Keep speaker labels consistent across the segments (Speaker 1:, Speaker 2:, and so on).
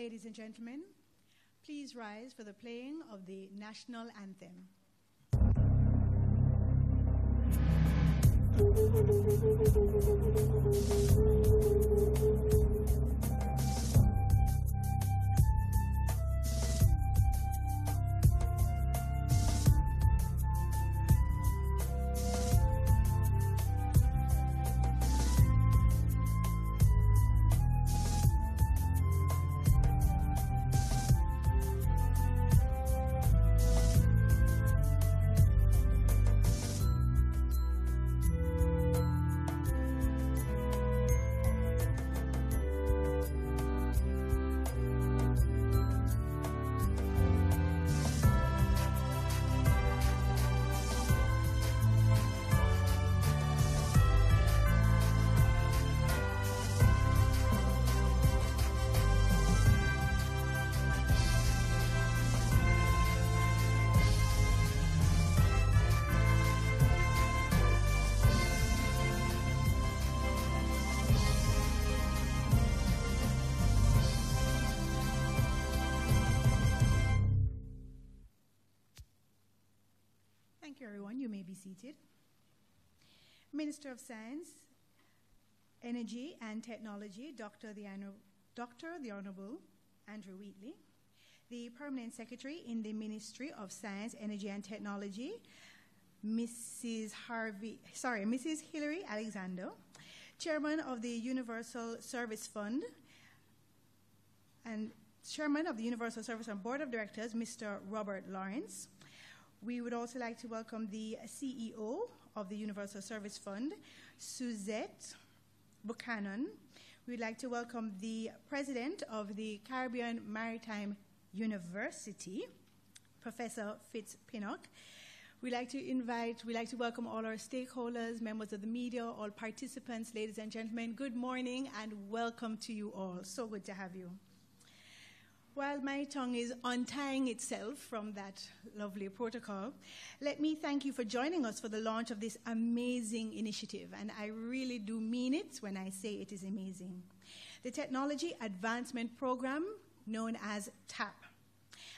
Speaker 1: Ladies and gentlemen, please rise for the playing of the national anthem. Thank you, everyone. You may be seated. Minister of Science, Energy and Technology, Dr. the Honorable Andrew Wheatley. The Permanent Secretary in the Ministry of Science, Energy and Technology, Mrs. Hilary Alexander. Chairman of the Universal Service Fund and Chairman of the Universal Service Fund Board of Directors, Mr. Robert Lawrence. We would also like to welcome the CEO of the Universal Service Fund, Suzette Buchanan. We would like to welcome the President of the Caribbean Maritime University, Professor Fitz Pinnock. We'd like to welcome all our stakeholders, members of the media, all participants, ladies and gentlemen. Good morning and welcome to you all. So good to have you. While my tongue is untying itself from that lovely protocol, let me thank you for joining us for the launch of this amazing initiative, and I really do mean it when I say it is amazing. The Technology Advancement Program, known as TAP.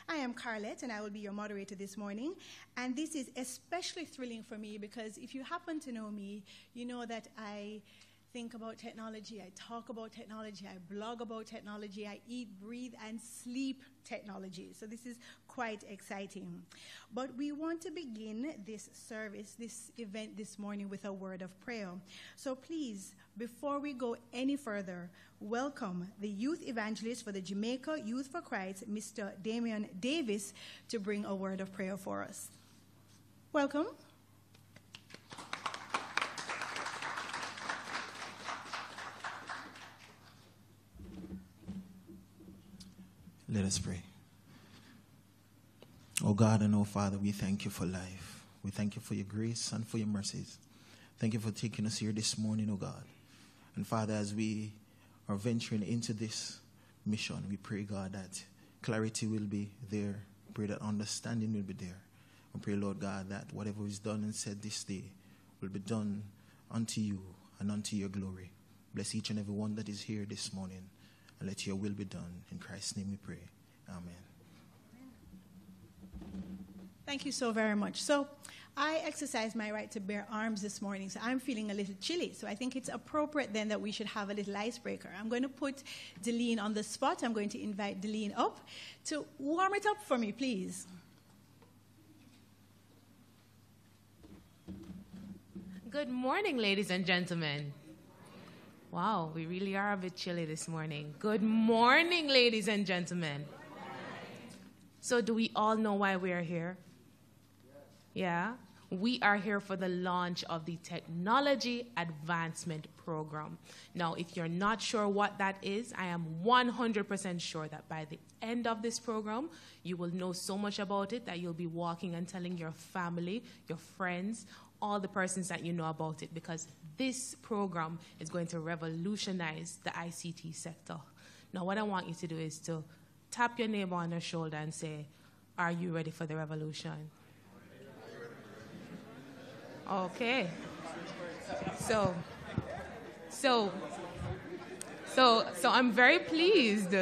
Speaker 1: I am Carlette, and I will be your moderator this morning, and this is especially thrilling for me because if you happen to know me, you know that I think about technology, I talk about technology, I blog about technology, I eat, breathe, and sleep technology. So this is quite exciting. But we want to begin this service, this event this morning with a word of prayer. So please, before we go any further, welcome the youth evangelist for the Jamaica Youth for Christ, Mr. Damian Davis, to bring a word of prayer for us. Welcome.
Speaker 2: Let us pray. Oh God and oh Father, we thank you for life. We thank you for your grace and for your mercies. Thank you for taking us here this morning, oh God. And Father, as we are venturing into this mission, we pray, God, that clarity will be there. We pray that understanding will be there. We pray, Lord God, that whatever is done and said this day will be done unto you and unto your glory. Bless each and every one that is here this morning. And let your will be done. In Christ's name we pray. Amen.
Speaker 1: Thank you so very much. So I exercised my right to bear arms this morning, so I'm feeling a little chilly. So I think it's appropriate then that we should have a little icebreaker. I'm going to put Delene on the spot. I'm going to invite Delene up to warm it up for me, please.
Speaker 3: Good morning, ladies and gentlemen. Wow, we really are a bit chilly this morning. Good morning, ladies and gentlemen. So do we all know why we are here? Yeah? We are here for the launch of the Technology Advancement Program. Now, if you're not sure what that is, I am 100% sure that by the end of this program, you will know so much about it that you'll be walking and telling your family, your friends, all the persons that you know about it, because this program is going to revolutionize the ICT sector. Now, what I want you to do is to tap your neighbor on the shoulder and say, are you ready for the revolution? Okay. So I'm very pleased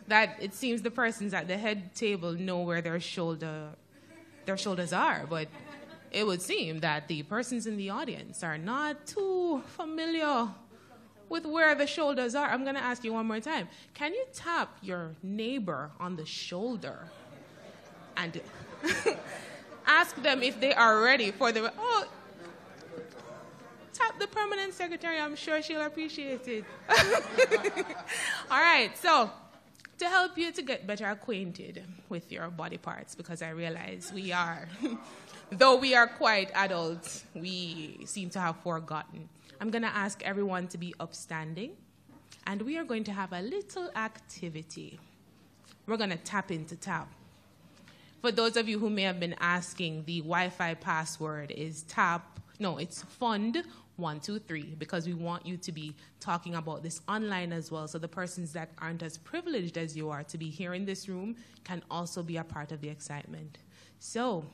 Speaker 3: that it seems the persons at the head table know where their shoulders are, but it would seem that the persons in the audience are not too familiar with where the shoulders are. I'm going to ask you one more time. Can you tap your neighbor on the shoulder and ask them if they are ready for the... Oh, tap the permanent secretary. I'm sure she'll appreciate it. All right, so to help you to get better acquainted with your body parts, because I realize we are, though we are quite adults, we seem to have forgotten. I'm going to ask everyone to be upstanding, and we are going to have a little activity. We're going to tap into tap. For those of you who may have been asking, the Wi-Fi password is it's fund123, because we want you to be talking about this online as well, so the persons that aren't as privileged as you are to be here in this room can also be a part of the excitement. So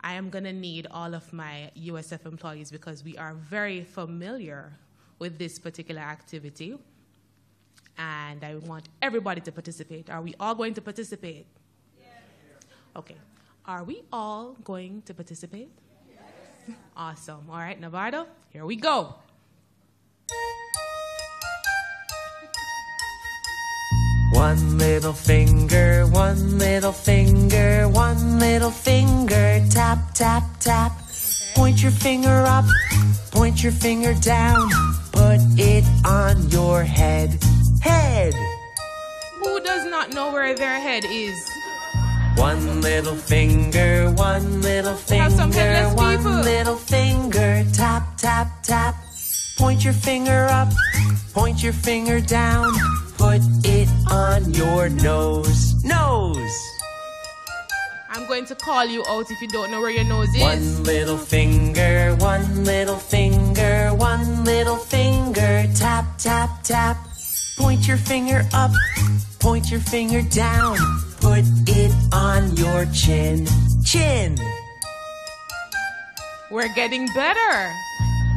Speaker 3: I am going to need all of my USF employees, because we are very familiar with this particular activity, and I want everybody to participate. Are we all going to participate? Yes. Okay. Are we all going to participate? Yes. Awesome. All right, Navardo, here we go.
Speaker 4: One little finger, one little finger, one little finger, tap, tap, tap. Point your finger up, point your finger down, put it on your head, head.
Speaker 3: Who does not know where their head is?
Speaker 4: One little finger, one little finger, one little finger, tap, tap, tap. Point your finger up, point your finger down, put it on your nose, nose.
Speaker 3: I'm going to call you out if you don't know where your nose is.
Speaker 4: One little finger, one little finger, one little finger, tap, tap, tap. Point your finger up, point your finger down, put it on your chin, chin.
Speaker 3: We're getting better.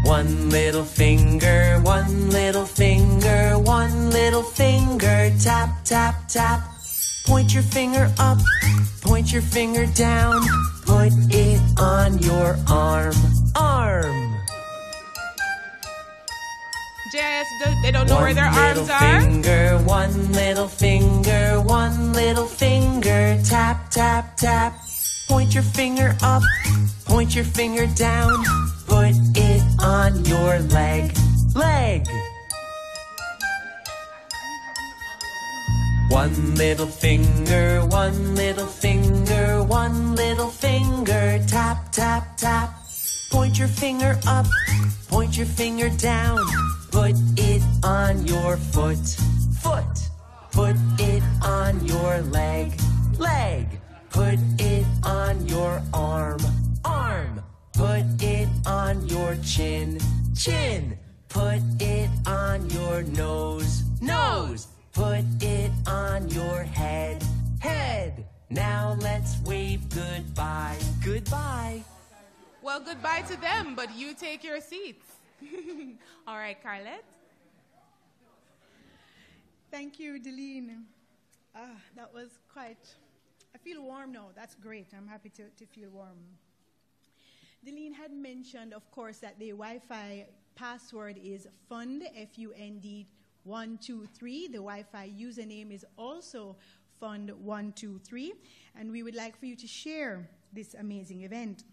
Speaker 4: One little finger, one little finger, one little finger, tap, tap, tap. Point your finger up, point your finger down, put it on your arm, arm.
Speaker 3: JS, they don't know where their arms are?
Speaker 4: One little finger, one little finger, tap, tap, tap. Point your finger up, point your finger down, put it on your leg, leg. One little finger, one little finger, one little finger, tap, tap, tap. Point your finger up, point your finger down, put it on your foot, foot. Put it on your leg, leg. Put it on your arm, arm. Put it on your chin, chin. Put it on your nose, nose. Put it on your head, head. Now let's wave goodbye, goodbye.
Speaker 3: Well, goodbye to them, but you take your seats. All right, Carlette.
Speaker 1: Thank you, Deline. That was quite... I feel warm now. That's great. I'm happy to feel warm. Deline had mentioned, of course, that the Wi-Fi password is FUND, F-U-N-D, 123. The Wi-Fi username is also FUND123. And we would like for you to share this amazing event.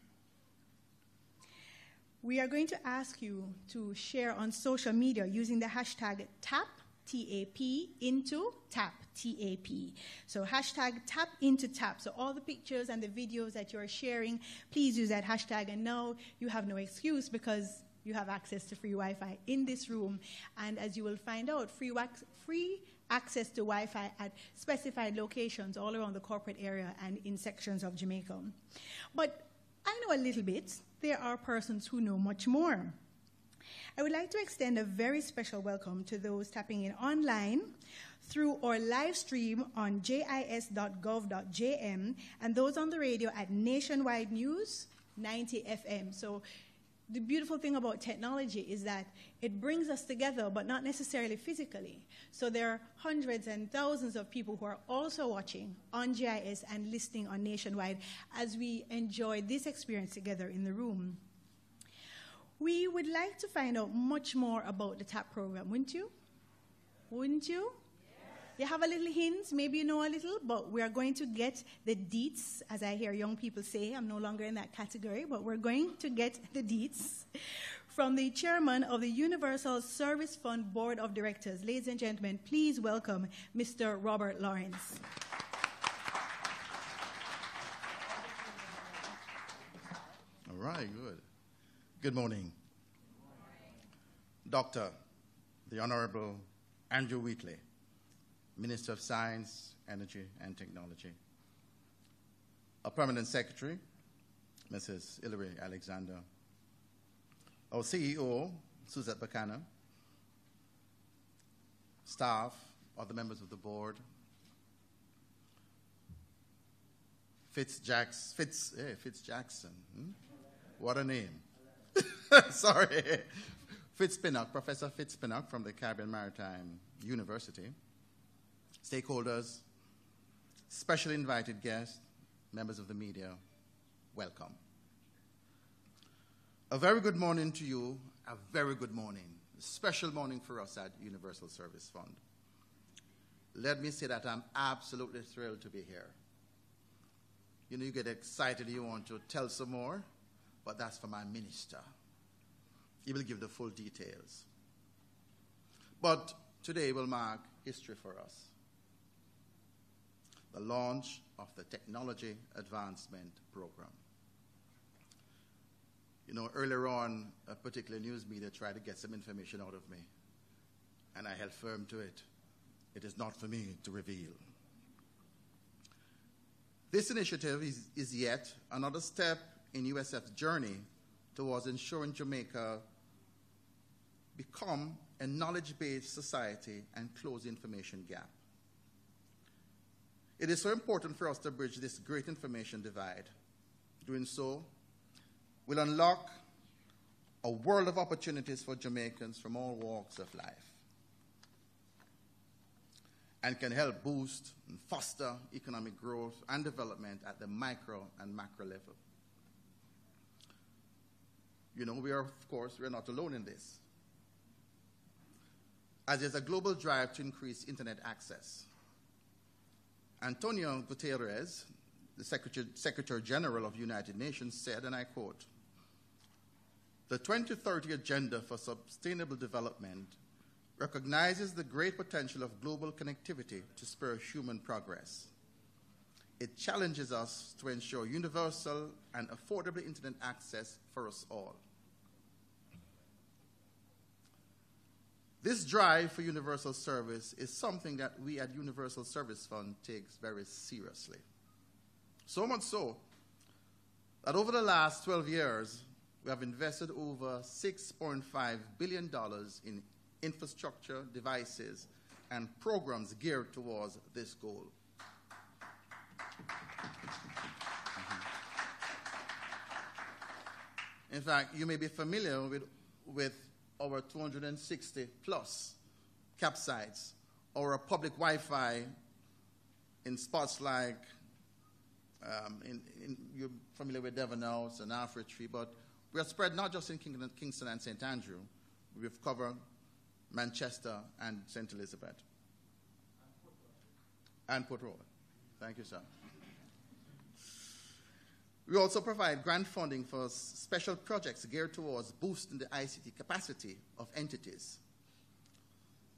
Speaker 1: We are going to ask you to share on social media using the hashtag TAP, T-A-P, into TAP, T-A-P. So hashtag TAP into TAP. So all the pictures and the videos that you're sharing, please use that hashtag. And now you have no excuse because you have access to free Wi-Fi in this room. And as you will find out, free access to Wi-Fi at specified locations all around the corporate area and in sections of Jamaica. But I know a little bit. There are persons who know much more. I would like to extend a very special welcome to those tapping in online through our live stream on jis.gov.jm and those on the radio at Nationwide News 90 FM. So the beautiful thing about technology is that it brings us together, but not necessarily physically. So there are hundreds and thousands of people who are also watching on GIS and listening on Nationwide as we enjoy this experience together in the room. We would like to find out much more about the TAP program, wouldn't you? Wouldn't you? You have a little hint, maybe you know a little, but we are going to get the deets, as I hear young people say. I'm no longer in that category, but we're going to get the deets from the chairman of the Universal Service Fund Board of Directors. Ladies and gentlemen, please welcome Mr. Robert Lawrence.
Speaker 5: All right, good. Good morning. Dr. the Honorable Andrew Wheatley, Minister of Science, Energy, and Technology. Our Permanent Secretary, Mrs. Hilary Alexander. Our CEO, Suzette Buchanan. Staff, other members of the board. Fitz Jackson. What a name. Sorry. Professor Fitz Pinnock from the Caribbean Maritime University. Stakeholders, specially invited guests, members of the media, welcome. A very good morning to you, a very good morning, a special morning for us at Universal Service Fund. Let me say that I'm absolutely thrilled to be here. You know, you get excited, you want to tell some more, but that's for my minister. He will give the full details. But today will mark history for us. The launch of the Technology Advancement Program. You know, earlier on, a particular news media tried to get some information out of me, and I held firm to it. It is not for me to reveal. This initiative is yet another step in USF's journey towards ensuring Jamaica become a knowledge-based society and close the information gap. It is so important for us to bridge this great information divide. Doing so will unlock a world of opportunities for Jamaicans from all walks of life and can help boost and foster economic growth and development at the micro and macro level. You know, we're not alone in this. As there's a global drive to increase internet access. Antonio Guterres, the Secretary General of the United Nations, said, and I quote, "The 2030 Agenda for Sustainable Development recognizes the great potential of global connectivity to spur human progress. It challenges us to ensure universal and affordable internet access for us all." This drive for universal service is something that we at Universal Service Fund takes very seriously. So much so that over the last 12 years, we have invested over $6.5 billion in infrastructure, devices, and programs geared towards this goal. In fact, you may be familiar with our 260 plus campsites or a public Wi-Fi in spots like, you're familiar with Devon House and Alfred Tree, but we are spread not just in Kingston and St. Andrew. We've covered Manchester and St. Elizabeth. And Port Royal. Thank you, sir. We also provide grant funding for special projects geared towards boosting the ICT capacity of entities.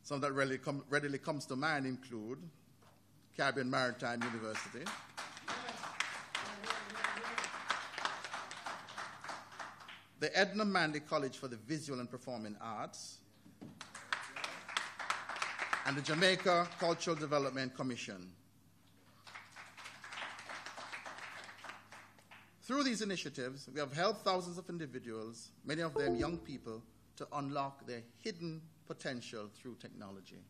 Speaker 5: Some that readily comes to mind include Caribbean Maritime University, the Edna Manley College for the Visual and Performing Arts, and the Jamaica Cultural Development Commission. Through these initiatives, we have helped thousands of individuals, many of them young people, to unlock their hidden potential through technology.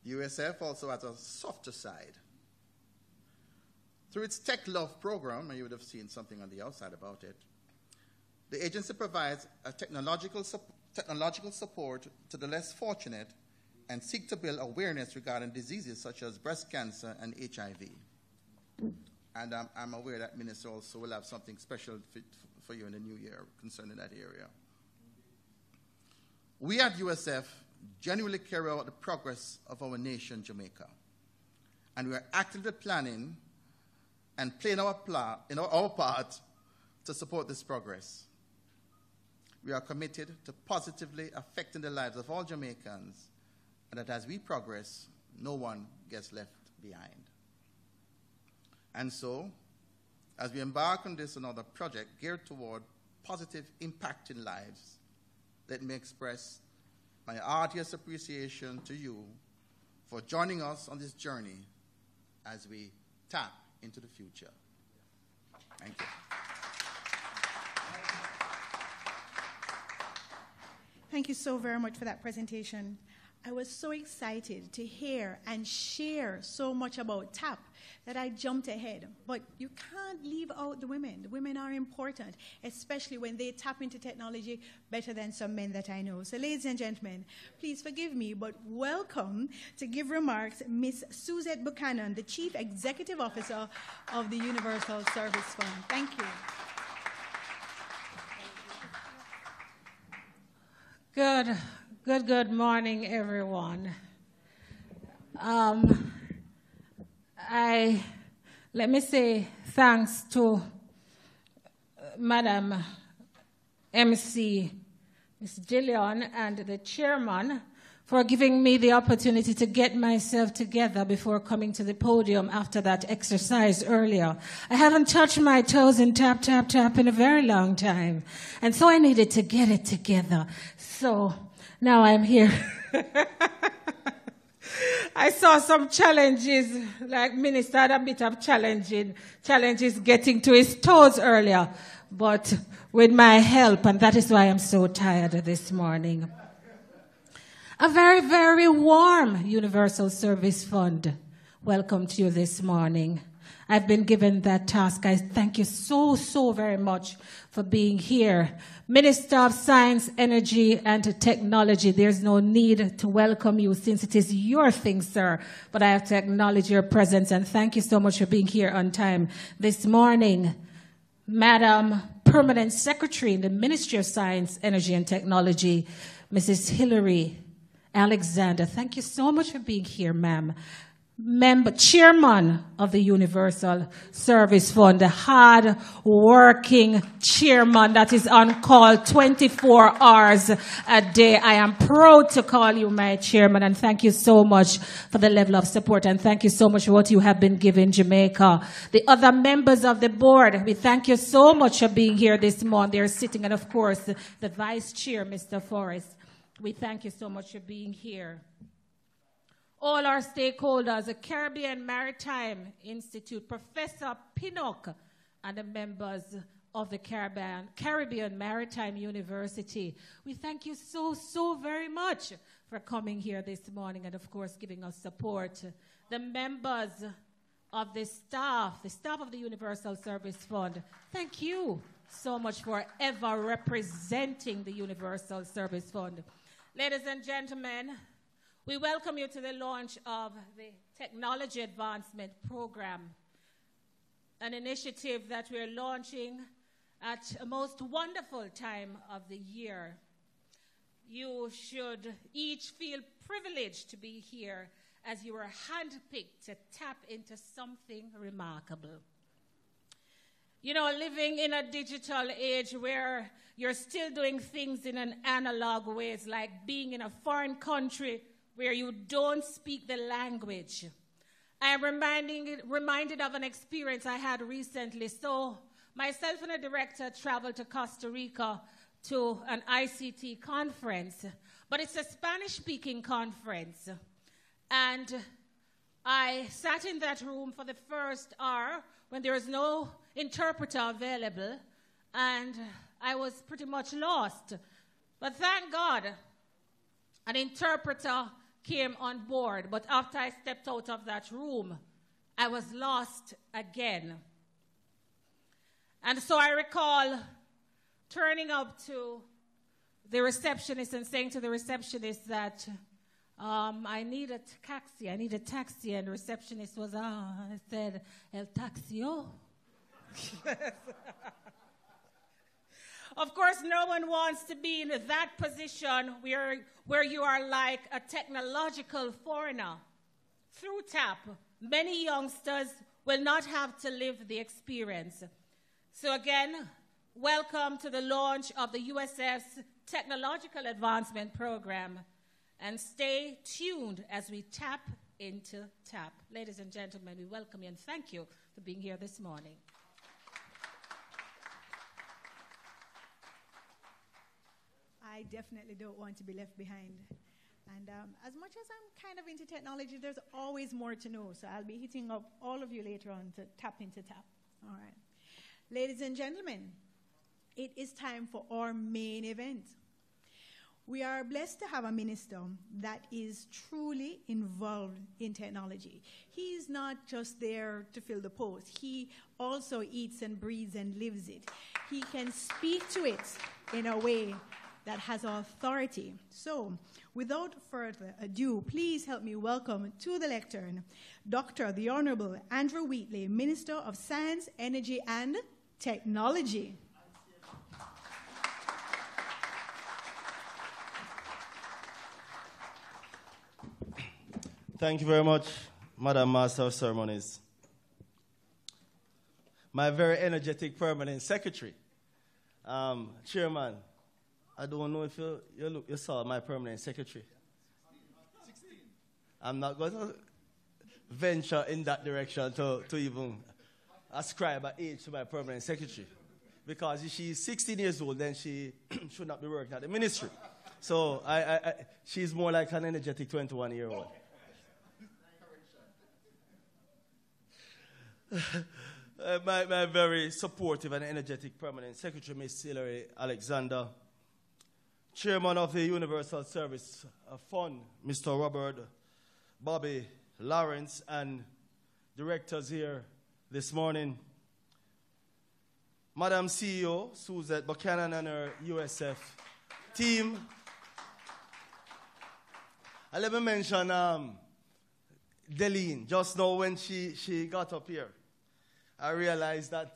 Speaker 5: The USF also has a softer side. Through its Tech Love program, and you would have seen something on the outside about it, The agency provides a technological support to the less fortunate and seek to build awareness regarding diseases such as breast cancer and HIV. And I'm aware that Ministerial also will have something special for you in the new year concerning that area. We at USF genuinely care about the progress of our nation, Jamaica. And we are actively planning and playing our part to support this progress. We are committed to positively affecting the lives of all Jamaicans, and that as we progress, no one gets left behind. And so, as we embark on this another project geared toward positive impacting lives, let me express my heartiest appreciation to you for joining us on this journey as we tap into the future. Thank you.
Speaker 1: Thank you so very much for that presentation. I was so excited to hear and share so much about TAP that I jumped ahead. But you can't leave out the women. The women are important, especially when they tap into technology better than some men that I know. So ladies and gentlemen, please forgive me, but welcome to give remarks Miss Suzette Buchanan, the Chief Executive Officer of the Universal Service Fund. Thank you.
Speaker 6: Good morning, everyone. Let me say thanks to Madam MC, Ms. Gillian, and the chairman for giving me the opportunity to get myself together before coming to the podium after that exercise earlier. I haven't touched my toes in tap, tap, tap in a very long time, and so I needed to get it together. So now I'm here. I saw some challenges, like Minister had a bit of challenges getting to his toes earlier, but with my help, and that is why I'm so tired this morning. A very, very warm Universal Service Fund welcome to you this morning. I've been given that task. I thank you so very much for being here. Minister of Science, Energy, and Technology, there's no need to welcome you since it is your thing, sir. But I have to acknowledge your presence, and thank you so much for being here on time this morning. Madam Permanent Secretary in the Ministry of Science, Energy, and Technology, Mrs. Hillary Alexander, thank you so much for being here, ma'am. Chairman of the Universal Service Fund, the hard-working chairman that is on call 24 hours a day. I am proud to call you my chairman, and thank you so much for the level of support, and thank you so much for what you have been giving Jamaica. The other members of the board, we thank you so much for being here this morning. They're sitting, and of course, the vice chair, Mr. Forrest. We thank you so much for being here. All our stakeholders, the Caribbean Maritime Institute, Professor Pinnock, and the members of the Caribbean Maritime University. We thank you so very much for coming here this morning and, of course, giving us support. The members of the staff of the Universal Service Fund, thank you so much for ever representing the Universal Service Fund. Ladies and gentlemen, we welcome you to the launch of the Technology Advancement Program, an initiative that we're launching at a most wonderful time of the year. You should each feel privileged to be here as you are handpicked to tap into something remarkable. You know, living in a digital age where you're still doing things in an analog ways, like being in a foreign country where you don't speak the language. I am reminded of an experience I had recently. So myself and a director traveled to Costa Rica to an ICT conference, but it's a Spanish-speaking conference. And I sat in that room for the first hour when there was no interpreter available, and I was pretty much lost. But thank God, an interpreter came on board. But after I stepped out of that room, I was lost again. And so I recall turning up to the receptionist and saying to the receptionist that I need a taxi. I need a taxi. And the receptionist was, I said, el taxio. Of course, no one wants to be in that position where you are like a technological foreigner. Through TAP, many youngsters will not have to live the experience. So again, welcome to the launch of the USF's Technological Advancement Program. And stay tuned as we tap into TAP. Ladies and gentlemen, we welcome you and thank you for being here this morning.
Speaker 1: I definitely don't want to be left behind. And as much as I'm kind of into technology, there's always more to know. So I'll be hitting up all of you later on to tap into TAP. All right. Ladies and gentlemen, it is time for our main event. We are blessed to have a minister that is truly involved in technology. He is not just there to fill the post. He also eats and breathes and lives it. He can speak to it in a way that has authority. So, without further ado, please help me welcome to the lectern Dr. the Honorable Andrew Wheatley, Minister of Science, Energy, and Technology.
Speaker 7: Thank you very much, Madam Master of Ceremonies. My very energetic permanent secretary, Chairman. I don't know if you saw my permanent secretary. 16. I'm not going to venture in that direction to even ascribe an age to my permanent secretary. Because if she's 16 years old, then she should not be working at the ministry. So she's more like an energetic 21-year-old. My very supportive and energetic permanent secretary, Ms. Hilary Alexander. Chairman of the Universal Service Fund, Mr. Robert Bobby Lawrence, and directors here this morning. Madam CEO, Suzette Buchanan, and her USF team. And let me mention Deline. Just now when she got up here, I realized that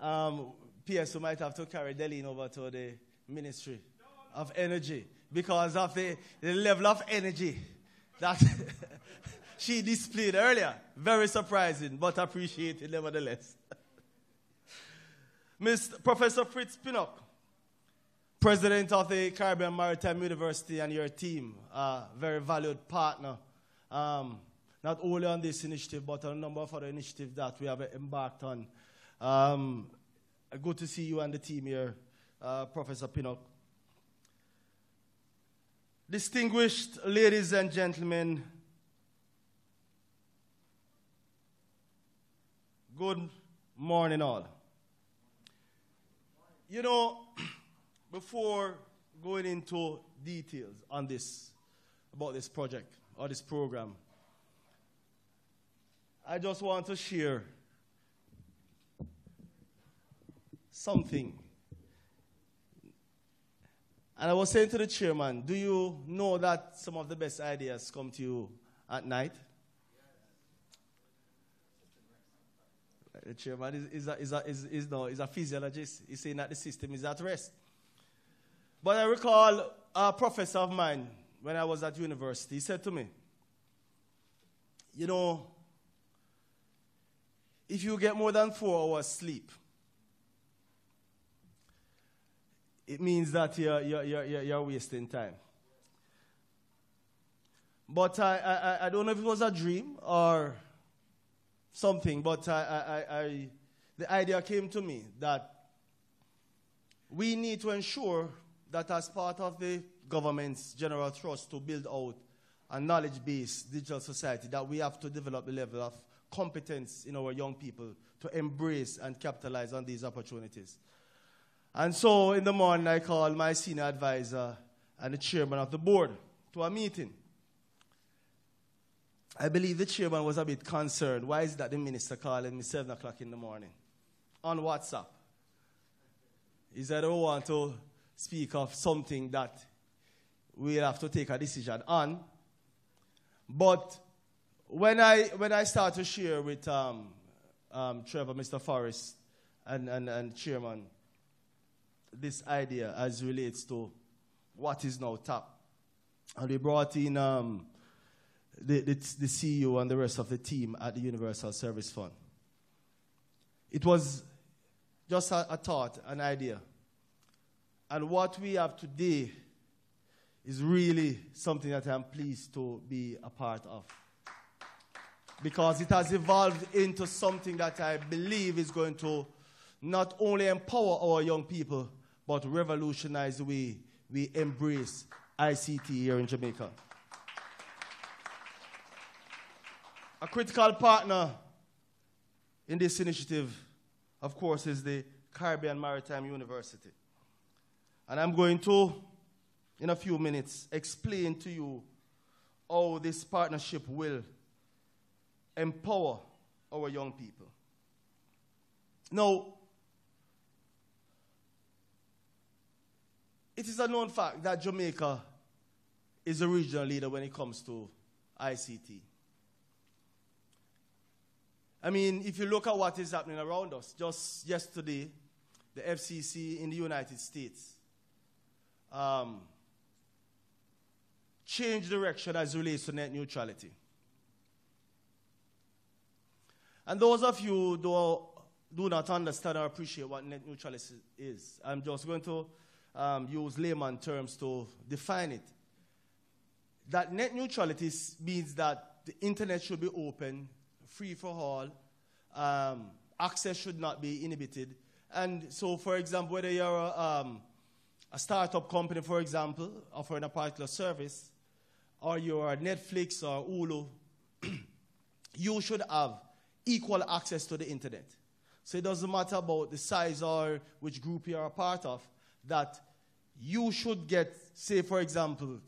Speaker 7: PSO might have to carry Deline over to the Ministry of Energy because of the level of energy that she displayed earlier. Very surprising, but appreciated nevertheless. Professor Fritz Pinnock, President of the Caribbean Maritime University, and your team, a very valued partner, not only on this initiative, but on a number of other initiatives that we have embarked on. Good to see you and the team here, Professor Pinnock. Distinguished ladies and gentlemen, good morning all. You know, before going into details on this, about this project or this program, I just want to share something. And I was saying to the chairman, do you know that some of the best ideas come to you at night? The chairman is a physiologist. He's saying that the system is at rest. But I recall a professor of mine when I was at university. He said to me, you know, if you get more than 4 hours sleep, it means that you're wasting time. But I don't know if it was a dream or something, but the idea came to me that we need to ensure that as part of the government's general thrust to build out a knowledge-based digital society, that we have to develop the level of competence in our young people to embrace and capitalize on these opportunities. And so in the morning, I called my senior advisor and the chairman of the board to a meeting. I believe the chairman was a bit concerned. Why is that the minister calling me 7 o'clock in the morning on WhatsApp? is that I don't want to speak of something that we'll have to take a decision on. But when I start to share with Trevor, Mr. Forrest, and Chairman, this idea as relates to what is now TAP, and we brought in the CEO and the rest of the team at the Universal Service Fund. It was just a thought, an idea. And what we have today is really something that I'm pleased to be a part of. Because it has evolved into something that I believe is going to not only empower our young people, but revolutionize the way we embrace ICT here in Jamaica. A critical partner in this initiative, of course, is the Caribbean Maritime University. And I'm going to, in a few minutes, explain to you how this partnership will empower our young people. Now, it is a known fact that Jamaica is a regional leader when it comes to ICT. I mean, if you look at what is happening around us, just yesterday, the FCC in the United States changed direction as it relates to net neutrality. And those of you who do not understand or appreciate what net neutrality is, I'm just going to use layman terms to define it. That net neutrality means that the internet should be open, free for all, access should not be inhibited. And so, for example, whether you're a startup company, for example, offering a particular service, or you're Netflix or Hulu, you should have equal access to the internet. So it doesn't matter about the size or which group you're a part of, that you should get, say, for example,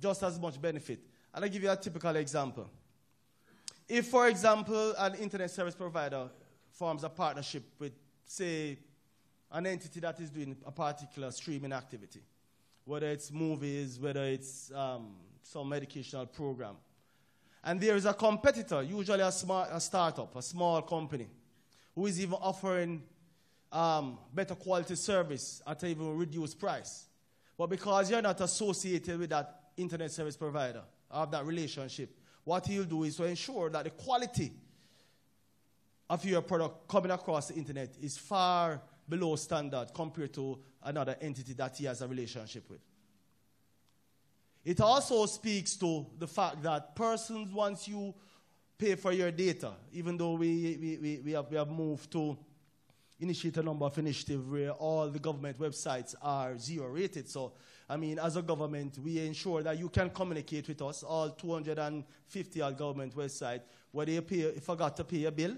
Speaker 7: just as much benefit. And I'll give you a typical example. If, for example, an internet service provider forms a partnership with, say, an entity that is doing a particular streaming activity, whether it's movies, whether it's some educational program, and there is a competitor, usually a startup, a small company, who is even offering better quality service at an even reduced price. But because you're not associated with that internet service provider, or that relationship, what he'll do is to ensure that the quality of your product coming across the internet is far below standard compared to another entity that he has a relationship with. It also speaks to the fact that persons, once you pay for your data, even though we have moved to initiate a number of initiatives where all the government websites are zero rated. So, I mean, as a government, we ensure that you can communicate with us, all 250 odd government websites, whether you forgot to pay a bill,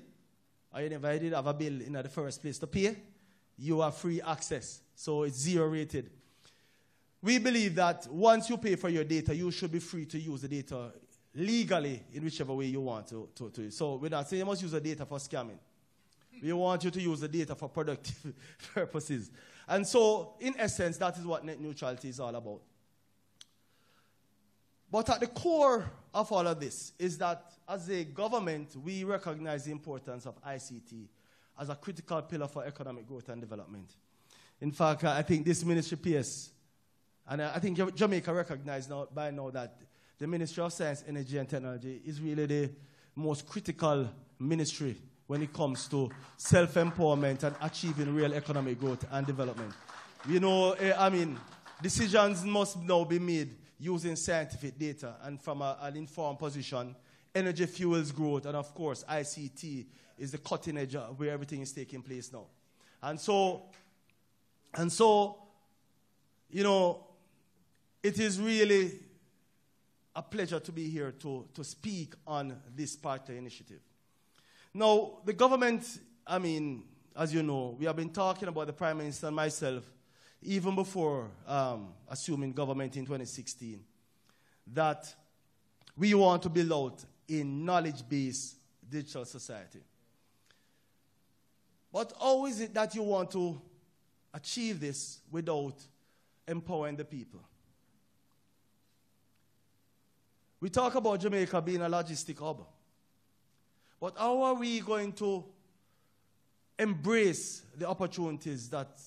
Speaker 7: or you never did have a bill in the first place to pay, you have free access. So it's zero rated. We believe that once you pay for your data, you should be free to use the data legally in whichever way you want to. So we're not saying you must use the data for scamming. We want you to use the data for productive purposes. And so, in essence, that is what net neutrality is all about. But at the core of all of this is that as a government, we recognize the importance of ICT as a critical pillar for economic growth and development. In fact, I think this ministry pays, and I think Jamaica recognizes by now that the Ministry of Science, Energy and Technology is really the most critical ministry when it comes to self-empowerment and achieving real economic growth and development. You know, I mean, decisions must now be made using scientific data and from an informed position. Energy fuels growth, and of course, ICT is the cutting edge where everything is taking place now. And so, you know, it is really a pleasure to be here to speak on this particular initiative. Now, the government, I mean, as you know, we have been talking about the Prime Minister and myself, even before assuming government in 2016, that we want to build out a knowledge-based digital society. But how is it that you want to achieve this without empowering the people. We talk about Jamaica being a logistic hub. But how are we going to embrace the opportunities that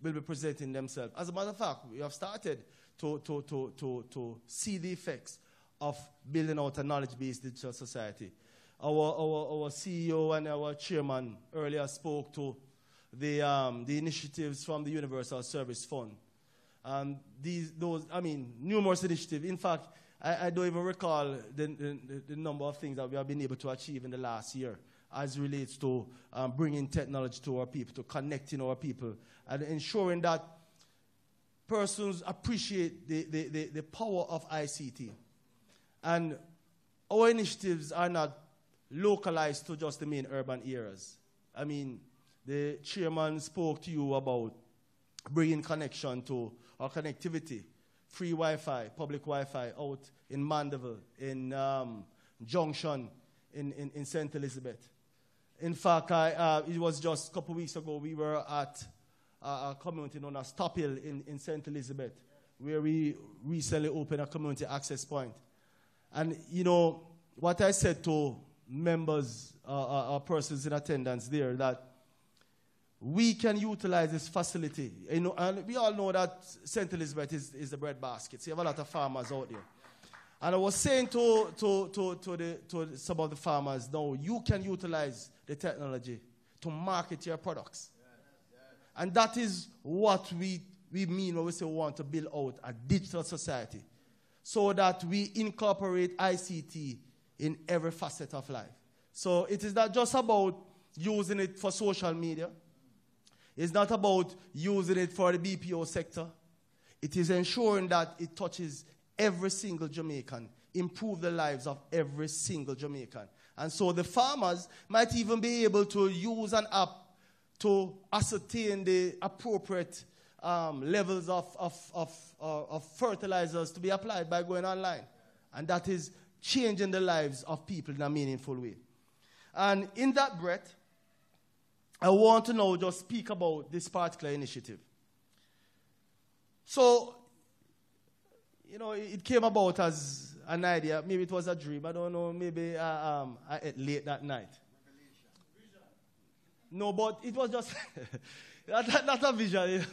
Speaker 7: will be presenting themselves? As a matter of fact, we have started to see the effects of building out a knowledge-based digital society. Our CEO and our chairman earlier spoke to the initiatives from the Universal Service Fund. Numerous initiatives. In fact, I don't even recall the number of things that we have been able to achieve in the last year as relates to bringing technology to our people, to connecting our people, and ensuring that persons appreciate the power of ICT. And our initiatives are not localized to just the main urban areas. I mean, the chairman spoke to you about bringing connection to our connectivity, free Wi-Fi, public Wi-Fi out in Mandeville, in Junction, in St. Elizabeth. In fact, it was just a couple of weeks ago, we were at a community known as Top Hill in St. Elizabeth, where we recently opened a community access point. And, you know, what I said to members or persons in attendance there, that we can utilize this facility. You know, and we all know that St. Elizabeth is the bread basket. So you have a lot of farmers out there. And I was saying to some of the farmers, no, you can utilize the technology to market your products. And that is what we mean when we say we want to build out a digital society, so that we incorporate ICT in every facet of life. So it is not just about using it for social media. It's not about using it for the BPO sector. It is ensuring that it touches every single Jamaican, improve the lives of every single Jamaican. And so the farmers might even be able to use an app to ascertain the appropriate levels of fertilizers to be applied by going online. And that is changing the lives of people in a meaningful way. And in that breath, I want to now just speak about this particular initiative. So, you know, it came about as an idea. Maybe it was a dream. I don't know. Maybe I ate late that night. No, but it was just not a vision,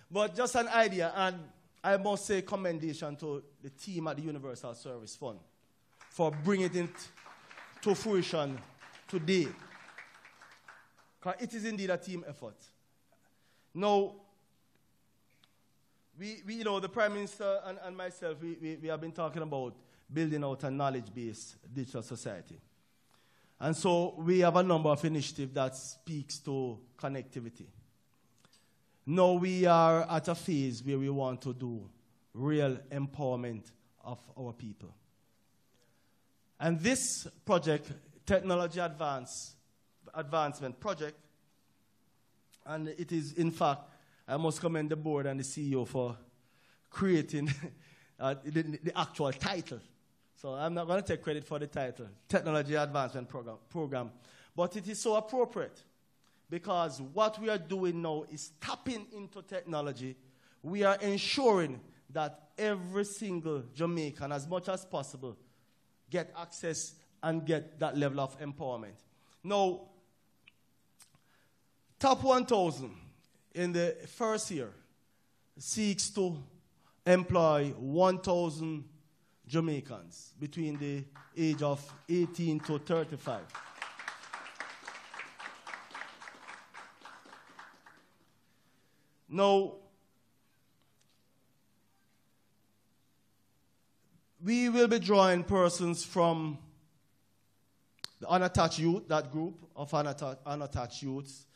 Speaker 7: but just an idea. And I must say commendation to the team at the Universal Service Fund for bringing it to fruition today. Because it is indeed a team effort. Now, we you know, the Prime Minister and myself, we have been talking about building out a knowledge-based digital society. And so we have a number of initiatives that speaks to connectivity. Now we are at a phase where we want to do real empowerment of our people. And this project, Technology Advancement Project, and it is, in fact, I must commend the board and the CEO for creating the actual title. So I'm not going to take credit for the title, Technology Advancement Program. But it is so appropriate because what we are doing now is tapping into technology. We are ensuring that every single Jamaican, as much as possible, get access and get that level of empowerment. Now, Top 1,000 in the first year seeks to employ 1,000 Jamaicans between the age of 18 to 35. Now, we will be drawing persons from the unattached youth, that group of unattached youths,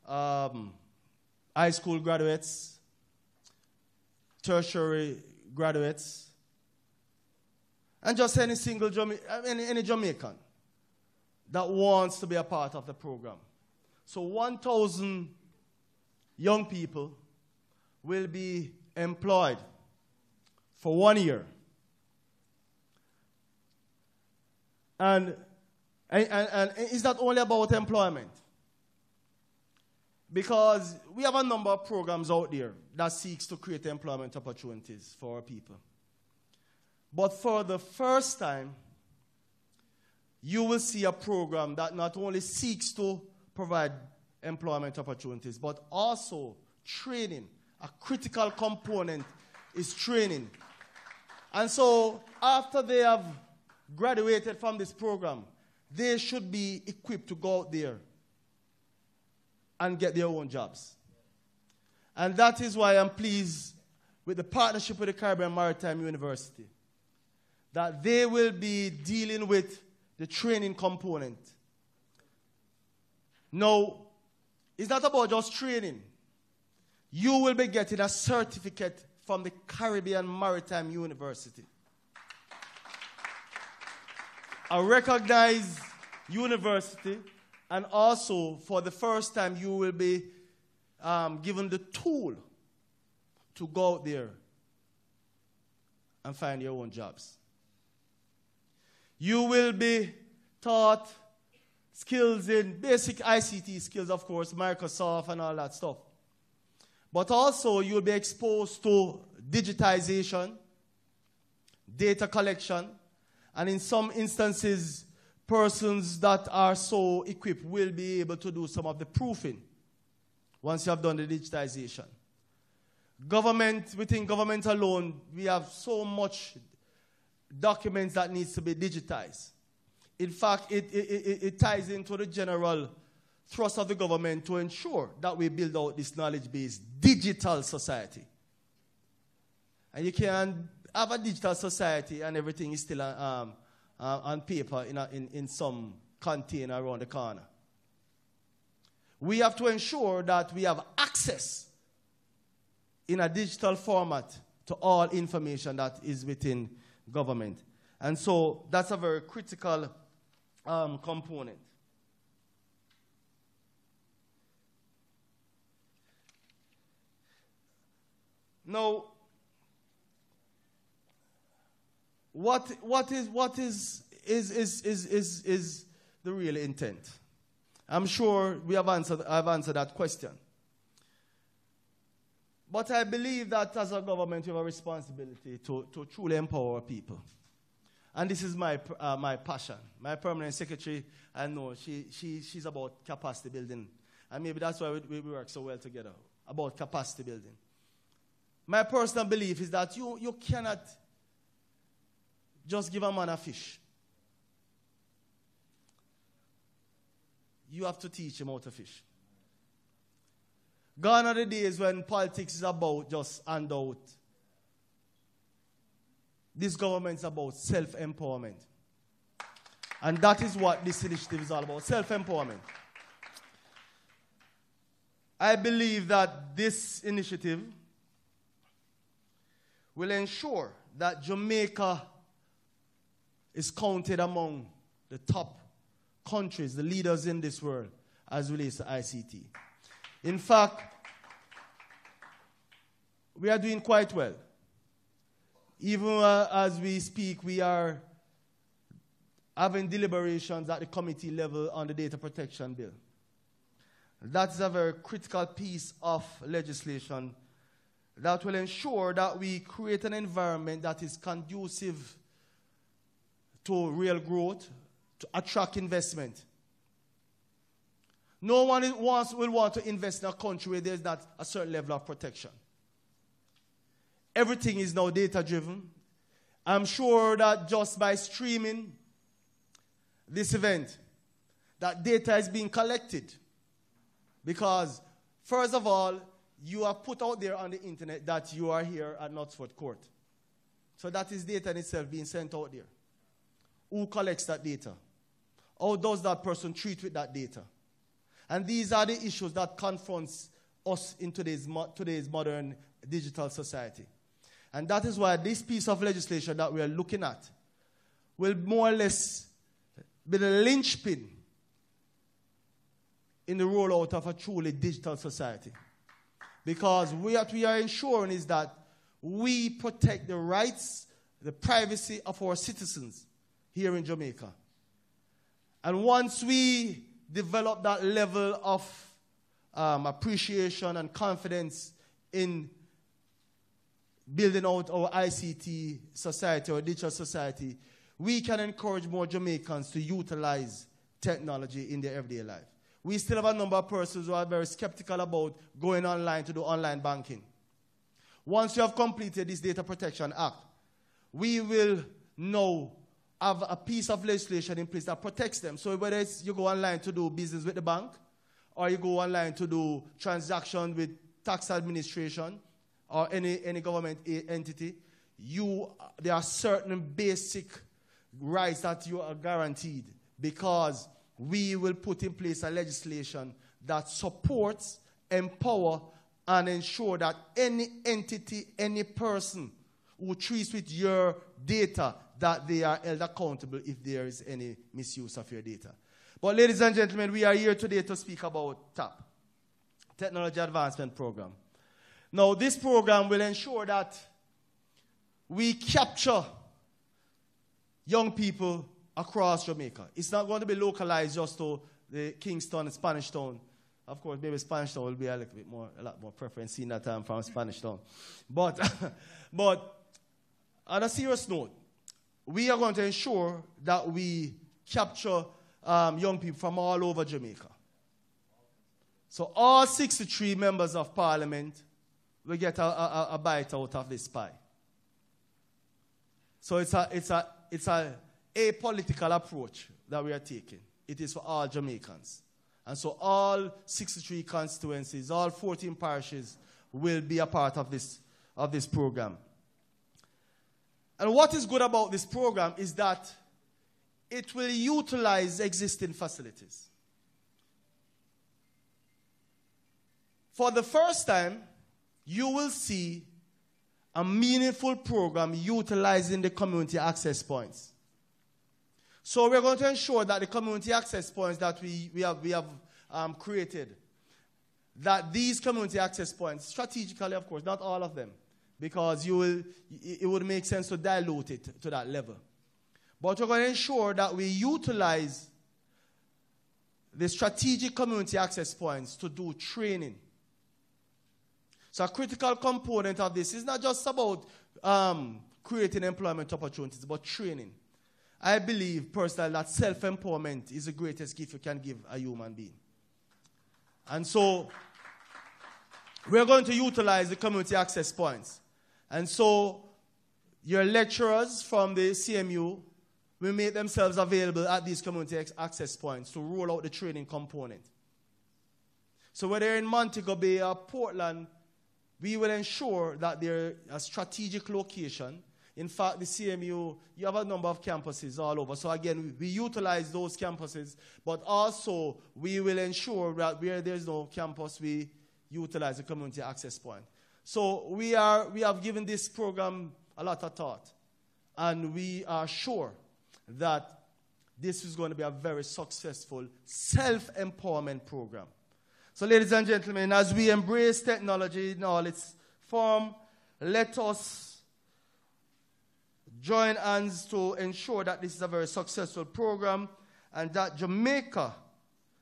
Speaker 7: high school graduates, tertiary graduates, and just any single any Jamaican that wants to be a part of the program. So 1,000 young people will be employed for 1 year. And it's not only about employment. Because we have a number of programs out there that seeks to create employment opportunities for our people. But for the first time, you will see a program that not only seeks to provide employment opportunities, but also training. A critical component is training. And so after they have graduated from this program, they should be equipped to go out there and get their own jobs. And that is why I'm pleased with the partnership with the Caribbean Maritime University, that they will be dealing with the training component. Now, it's not about just training. You will be getting a certificate from the Caribbean Maritime University, a recognized university, and also for the first time you will be given the tool to go out there and find your own jobs. You will be taught skills in basic ICT skills, of course, Microsoft and all that stuff. But also you'll be exposed to digitization, data collection, and in some instances, persons that are so equipped will be able to do some of the proofing once you have done the digitization. Government, within government alone, we have so much documents that needs to be digitized. In fact, it ties into the general thrust of the government to ensure that we build out this knowledge-based digital society. And you can have a digital society and everything is still on paper in some container around the corner. We have to ensure that we have access in a digital format to all information that is within government. And so that's a very critical component. Now, what is the real intent? I'm sure I've answered that question. But I believe that as a government, we have a responsibility to truly empower people. And this is my passion. My permanent secretary, I know, she's about capacity building. And maybe that's why we work so well together, about capacity building. My personal belief is that you cannot just give a man a fish. You have to teach him how to fish. Gone are the days when politics is about just handout. This government is about self-empowerment. And that is what this initiative is all about, self-empowerment. I believe that this initiative will ensure that Jamaica is counted among the top countries, the leaders in this world, as relates to ICT. In fact, we are doing quite well. Even as we speak, we are having deliberations at the committee level on the data protection bill. That is a very critical piece of legislation that will ensure that we create an environment that is conducive to real growth, to attract investment. No one will want to invest in a country where there's not a certain level of protection. Everything is now data-driven. I'm sure that just by streaming this event, that data is being collected. Because, first of all, you are put out there on the internet that you are here at KNUTSFORD Court. So that is data in itself being sent out there. Who collects that data? How does that person treat with that data? And these are the issues that confronts us in today's modern digital society. And that is why this piece of legislation that we are looking at will more or less be the linchpin in the rollout of a truly digital society. Because what we are ensuring is that we protect the rights, the privacy of our citizens here in Jamaica. And once we develop that level of appreciation and confidence in building out our ICT society, our digital society, we can encourage more Jamaicans to utilize technology in their everyday life. We still have a number of persons who are very skeptical about going online to do online banking. Once you have completed this Data Protection Act, we will now have a piece of legislation in place that protects them. So whether it's you go online to do business with the bank, or you go online to do transactions with tax administration, or any government entity, there are certain basic rights that you are guaranteed, because we will put in place a legislation that supports, empower, and ensure that any entity, any person who treats with your data, that they are held accountable if there is any misuse of your data. But ladies and gentlemen, we are here today to speak about TAP, Technology Advancement Program. Now, this program will ensure that we capture young people across Jamaica. It's not going to be localized just to the Kingston and Spanish Town. Of course, maybe Spanish Town will be a lot more preference in that time from Spanish Town. But on a serious note, we are going to ensure that we capture young people from all over Jamaica. So all 63 members of Parliament will get a bite out of this pie. So it's a apolitical approach that we are taking. It is for all Jamaicans. And so all 63 constituencies, all 14 parishes will be a part of this program. And what is good about this program is that it will utilize existing facilities. For the first time, you will see a meaningful program utilizing the community access points. So we're going to ensure that the community access points that we have created, that these community access points, strategically, of course, not all of them, because it would make sense to dilute it to that level. But we're going to ensure that we utilize the strategic community access points to do training. So a critical component of this is not just about creating employment opportunities, but training. I believe personally that self-empowerment is the greatest gift you can give a human being. And so we're going to utilize the community access points. And so your lecturers from the CMU will make themselves available at these community access points to roll out the training component. So whether you're in Montego Bay or Portland, we will ensure that they're a strategic location. In fact, the CMU, you have a number of campuses all over. So again, we utilize those campuses, but also we will ensure that where there's no campus, we utilize the community access point. So we have given this program a lot of thought, and we are sure that this is going to be a very successful self-empowerment program. So ladies and gentlemen, as we embrace technology in all its form, let us join hands to ensure that this is a very successful program and that Jamaica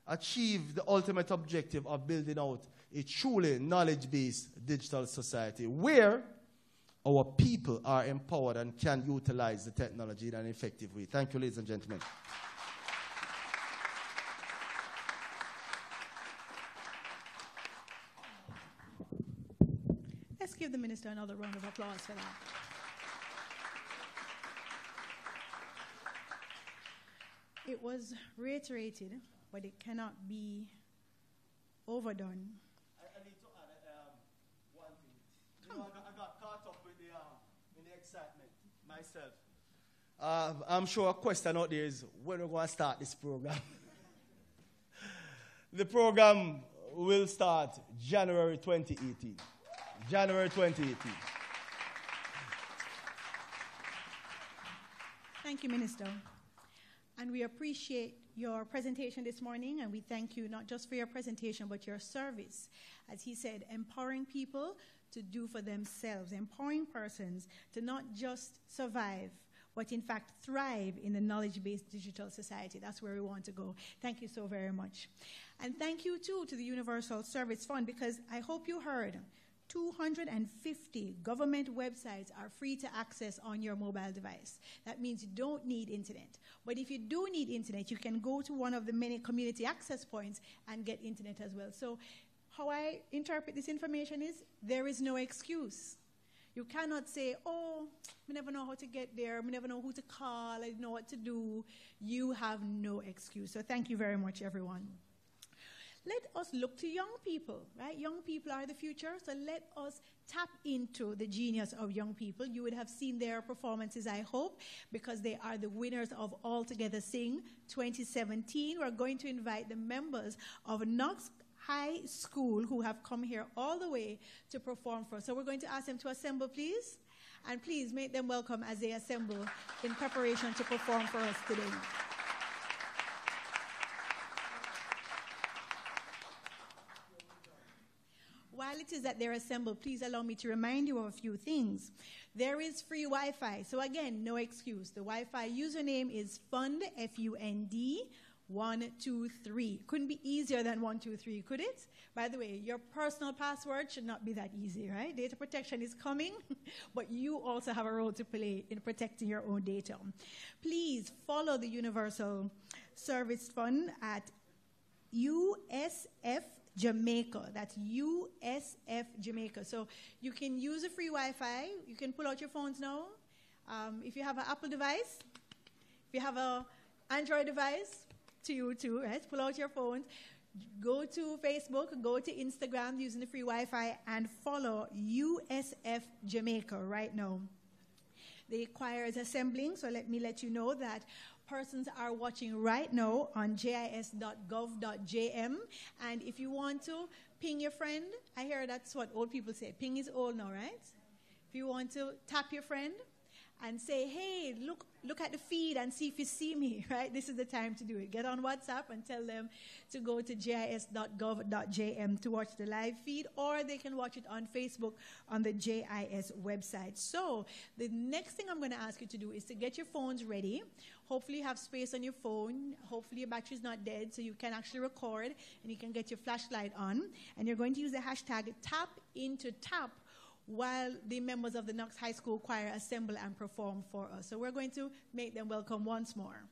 Speaker 7: achieve the ultimate objective of building out a truly knowledge-based digital society where our people are empowered and can utilize the technology in an effective way. Thank you, ladies and gentlemen.
Speaker 1: Let's give the minister another round of applause for that. It was reiterated, but it cannot be overdone.
Speaker 7: I need to add one thing. You know, I got caught up with in the excitement myself. I'm sure a question out there is when we're going to start this program. The program will start January 2018. January 2018.
Speaker 1: Thank you, Minister. And we appreciate your presentation this morning, and we thank you not just for your presentation, but your service. As he said, empowering people to do for themselves, empowering persons to not just survive, but in fact thrive in the knowledge-based digital society. That's where we want to go. Thank you so very much. And thank you too to the Universal Service Fund, because I hope you heard 250 government websites are free to access on your mobile device. That means you don't need internet. But if you do need internet, you can go to one of the many community access points and get internet as well. So how I interpret this information is there is no excuse. You cannot say, oh, we never know how to get there, we never know who to call, I don't know what to do. You have no excuse. So thank you very much, everyone. Let us look to young people, right? Young people are the future, so let us tap into the genius of young people. You would have seen their performances, I hope, because they are the winners of All Together Sing 2017. We're going to invite the members of Knox High School who have come here all the way to perform for us. So we're going to ask them to assemble, please. And please make them welcome as they assemble in preparation to perform for us today. While it is that they're assembled, please allow me to remind you of a few things. There is free Wi-Fi, so again, no excuse. The Wi-Fi username is FUND, F-U-N-D, 123. Couldn't be easier than 123, could it? By the way, your personal password should not be that easy, right? Data protection is coming, but you also have a role to play in protecting your own data. Please follow the Universal Service Fund at USF Jamaica. That's USF Jamaica. So you can use a free Wi-Fi. You can pull out your phones now. If you have an Apple device, if you have an Android device, to you too, right? Pull out your phones. Go to Facebook, go to Instagram using the free Wi-Fi and follow USF Jamaica right now. The choir is assembling, so let me let you know that persons are watching right now on jis.gov.jm. And if you want to ping your friend, I hear that's what old people say. Ping is old now, right? If you want to tap your friend and say, hey, look at the feed and see if you see me, right? This is the time to do it. Get on WhatsApp and tell them to go to jis.gov.jm to watch the live feed, or they can watch it on Facebook on the JIS website. So the next thing I'm going to ask you to do is to get your phones ready. Hopefully you have space on your phone. Hopefully your battery is not dead, so you can actually record and you can get your flashlight on. And you're going to use the hashtag #TapIntoTap while the members of the Knox High School Choir assemble and perform for us. So we're going to make them welcome once more.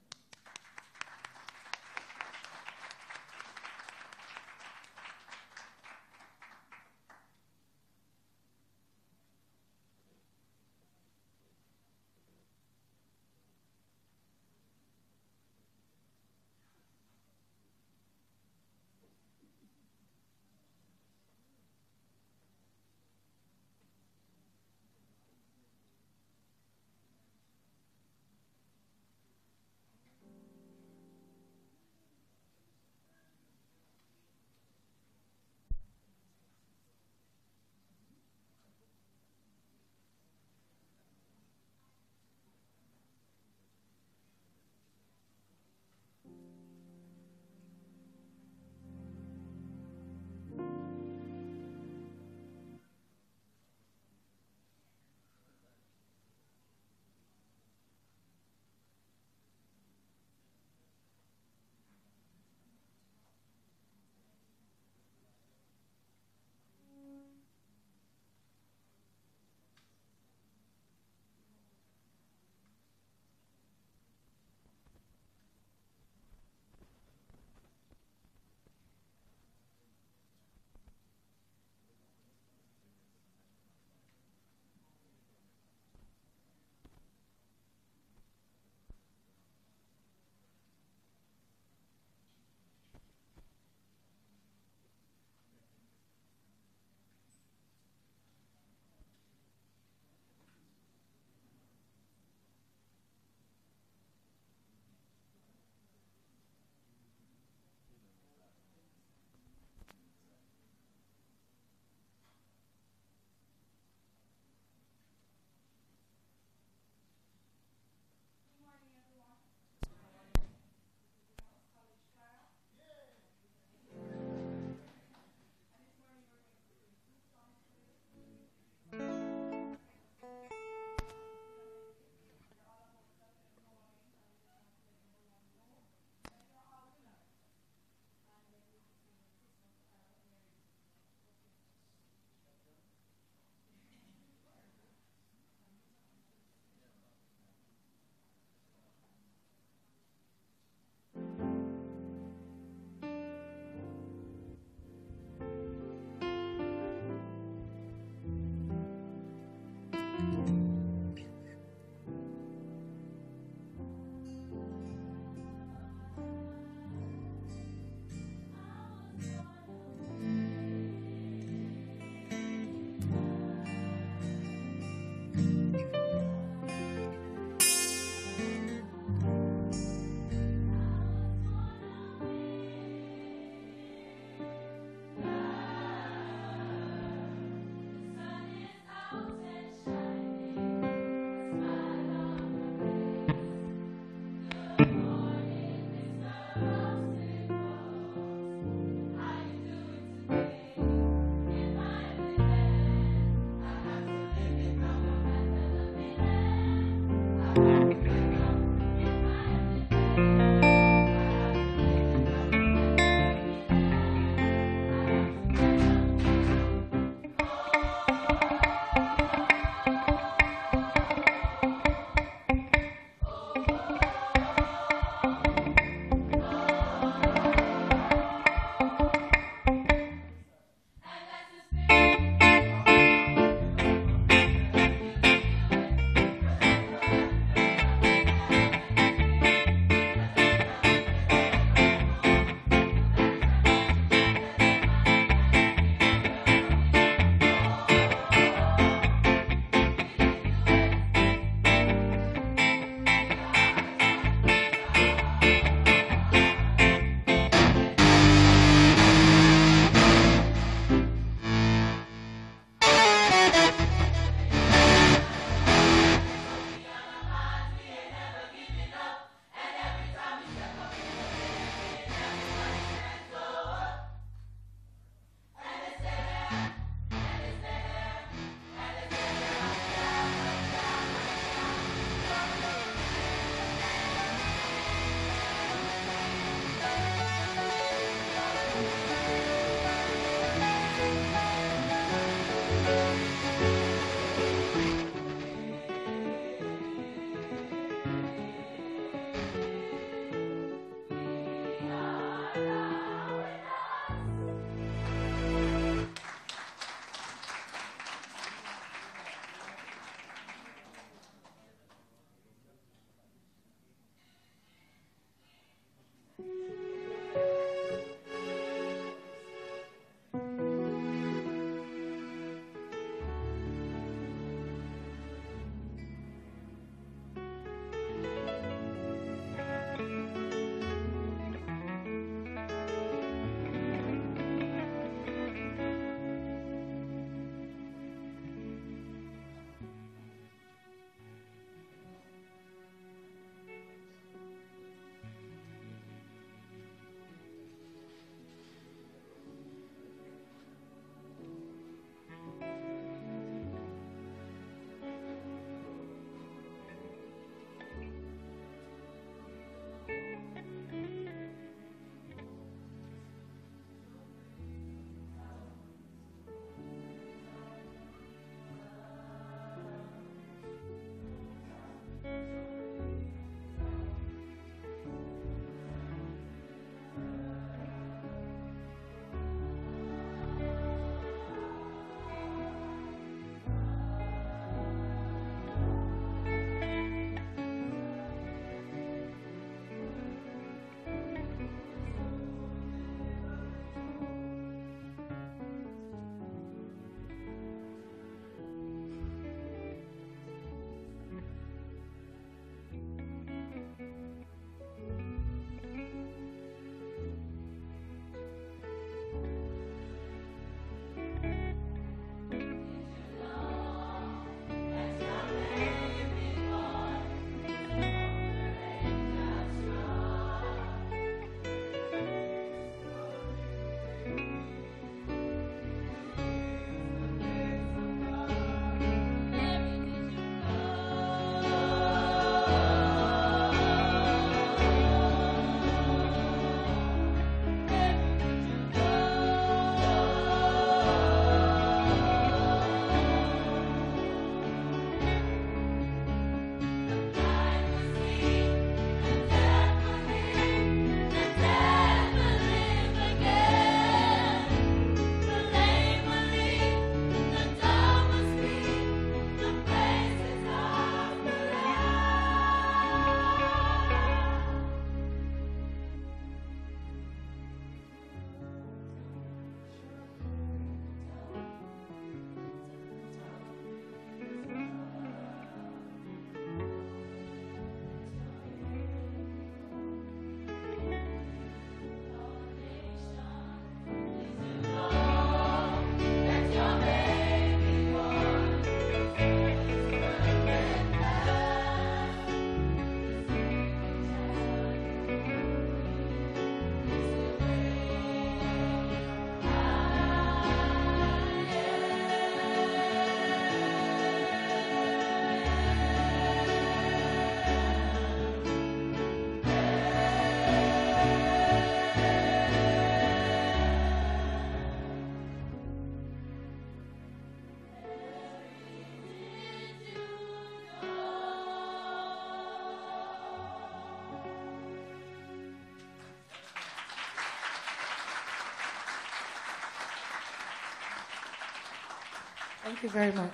Speaker 8: Thank you very much.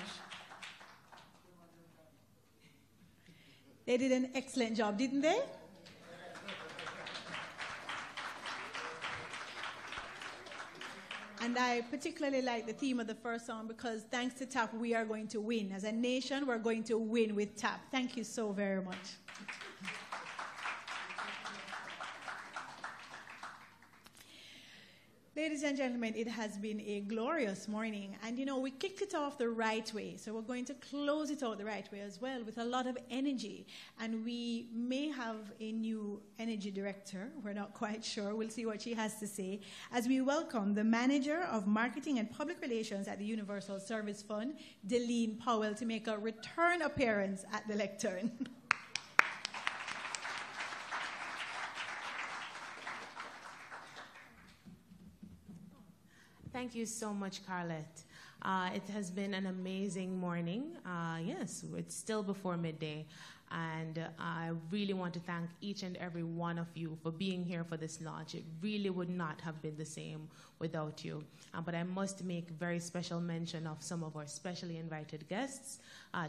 Speaker 1: They did an excellent job, didn't they? And I particularly like the theme of the first song because thanks to TAP, we are going to win. As a nation, we're going to win with TAP. Thank you so very much. Ladies and gentlemen, it has been a glorious morning. And, you know, we kicked it off the right way. So we're going to close it out the right way as well with a lot of energy. And we may have a new energy director. We're not quite sure. We'll see what she has to say. As we welcome the Manager of Marketing and Public Relations at the Universal Service Fund, Delene Powell, to make a return appearance at the lectern.
Speaker 3: Thank you so much, Carlette. It has been an amazing morning. Yes, it's still before midday. And I really want to thank each and every one of you for being here for this launch. It really would not have been the same without you. But I must make very special mention of some of our specially invited guests.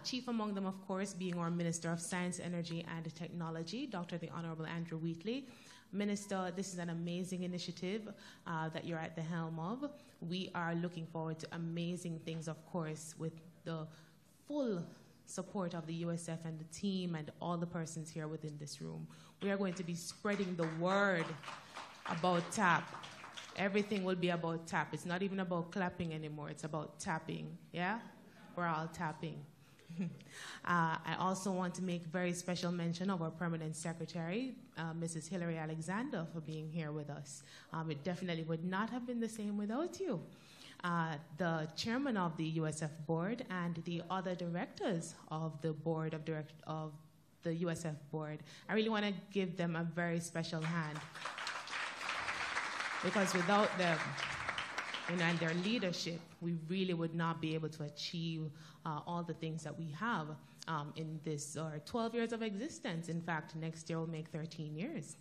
Speaker 3: Chief among them, of course, being our Minister of Science, Energy, and Technology, Dr. the Honorable Andrew Wheatley. Minister, this is an amazing initiative that you're at the helm of. We are looking forward to amazing things, of course, with the full support of the USF and the team and all the persons here within this room. We are going to be spreading the word about TAP. Everything will be about TAP. It's not even about clapping anymore. It's about tapping, yeah? We're all tapping. I also want to make very special mention of our Permanent Secretary, Mrs. Hilary Alexander, for being here with us. It definitely would not have been the same without you. The chairman of the USF board and the other directors of the board of the USF board. I really want to give them a very special hand because without them, and their leadership, we really would not be able to achieve all the things that we have in this 12 years of existence. In fact, next year will make 13 years.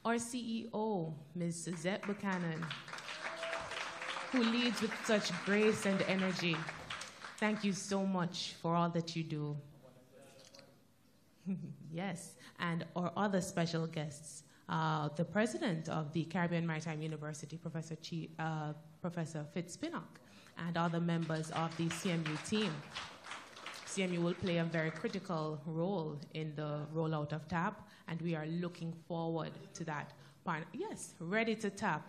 Speaker 3: Our CEO, Ms. Suzette Buchanan, who leads with such grace and energy. Thank you so much for all that you do. Yes, and our other special guests. The president of the Caribbean Maritime University, Professor Fitz-Pinnock, and other members of the CMU team. CMU will play a very critical role in the rollout of TAP, and we are looking forward to that. Yes, ready to tap.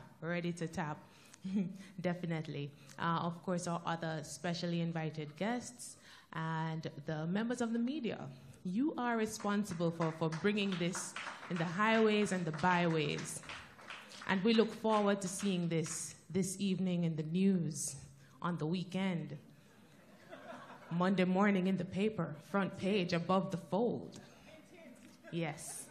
Speaker 3: Definitely. Of course, our other specially invited guests and the members of the media. You are responsible for bringing this in the highways and the byways. And we look forward to seeing this evening in the news, on the weekend, Monday morning in the paper, front page, above the fold. Yes.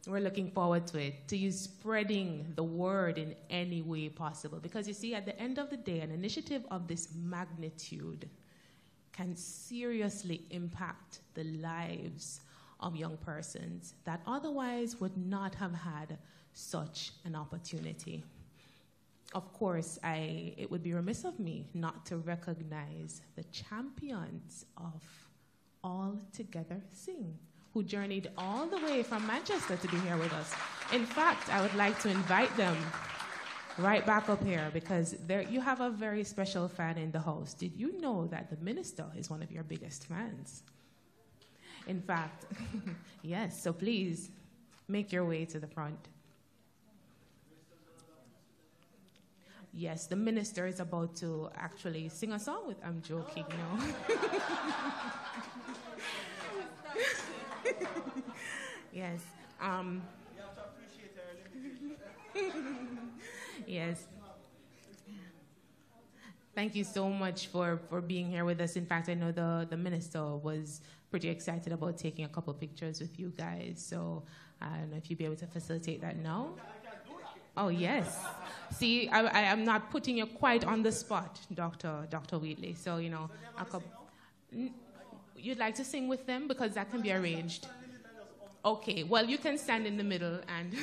Speaker 3: We're looking forward to it, to you spreading the word in any way possible. Because you see, at the end of the day, an initiative of this magnitude can seriously impact the lives of young persons that otherwise would not have had such an opportunity. Of course, it would be remiss of me not to recognize the champions of All Together Sing, who journeyed all the way from Manchester to be here with us. In fact, I would like to invite them right back up here because you have a very special fan in the house. Did you know that the minister is one of your biggest fans? In fact, yes, so please make your way to the front. Yes, the minister is about to actually sing a song with, I'm joking, no. Yes. Yes. Thank you so much for being here with us. In fact, I know the minister was pretty excited about taking a couple pictures with you guys. So I don't know if you'd be able to facilitate that now. Oh, yes. See, I am not putting you quite on the spot, Dr. Wheatley. So, you'd like to sing with them? Because that can be arranged. Okay, well, you can stand in the middle and...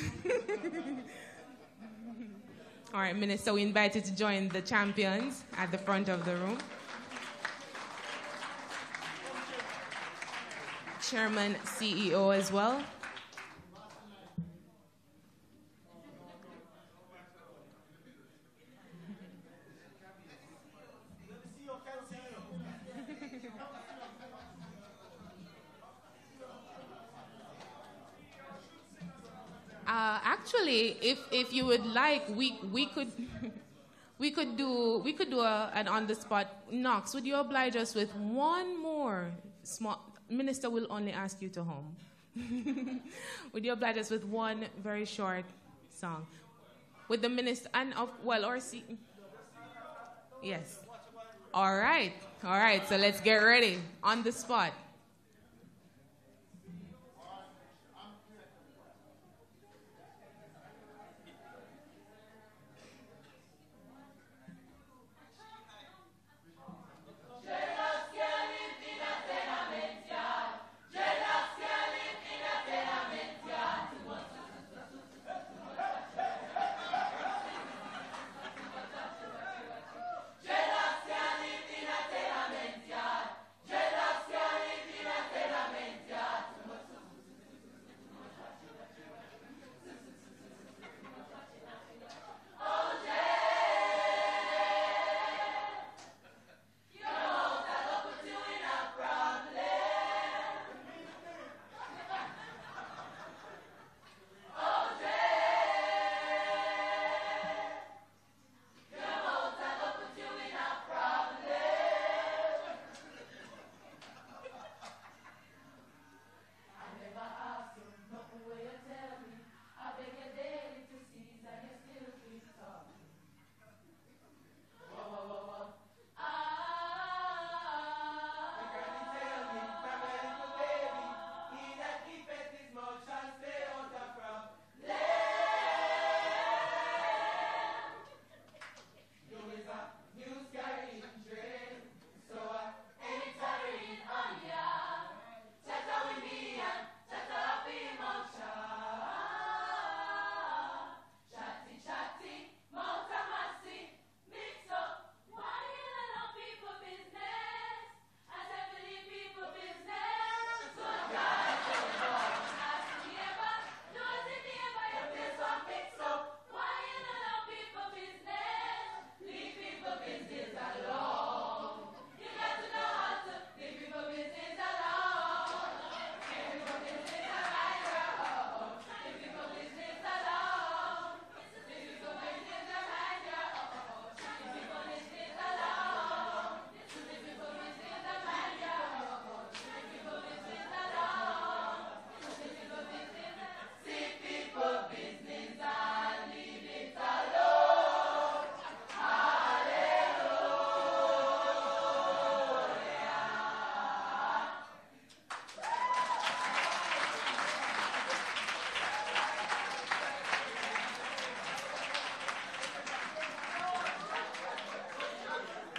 Speaker 3: All right, Minister, we invite you to join the champions at the front of the room. Chairman, CEO as well. Actually, if you would like, we could we could do an on the spot. Knox, would you oblige us with one more small? Minister will only ask you to home. Would you oblige us with one very short song? With the minister and yes. All right. So let's get ready on the spot.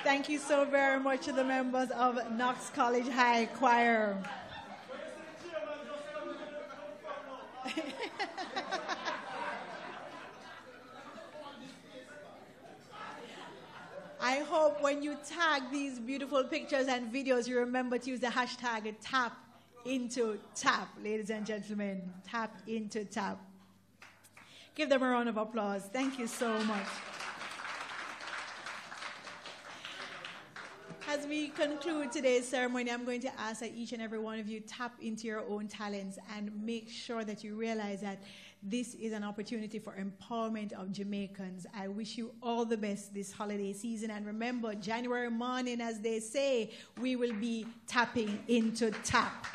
Speaker 1: Thank you so very much to the members of Knox College High Choir. I hope when you tag these beautiful pictures and videos, you remember to use the hashtag #TapIntoTap, ladies and gentlemen. Tap into tap. Give them a round of applause. Thank you so much. As we conclude today's ceremony, I'm going to ask that each and every one of you tap into your own talents and make sure that you realize that this is an opportunity for empowerment of Jamaicans. I wish you all the best this holiday season. And remember, January morning, as they say, we will be tapping into tap.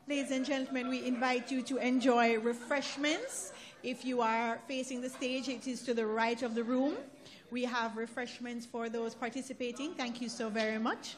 Speaker 1: Ladies and gentlemen, we invite you to enjoy refreshments. If you are facing the stage, it is to the right of the room. We have refreshments for those participating. Thank you so very much.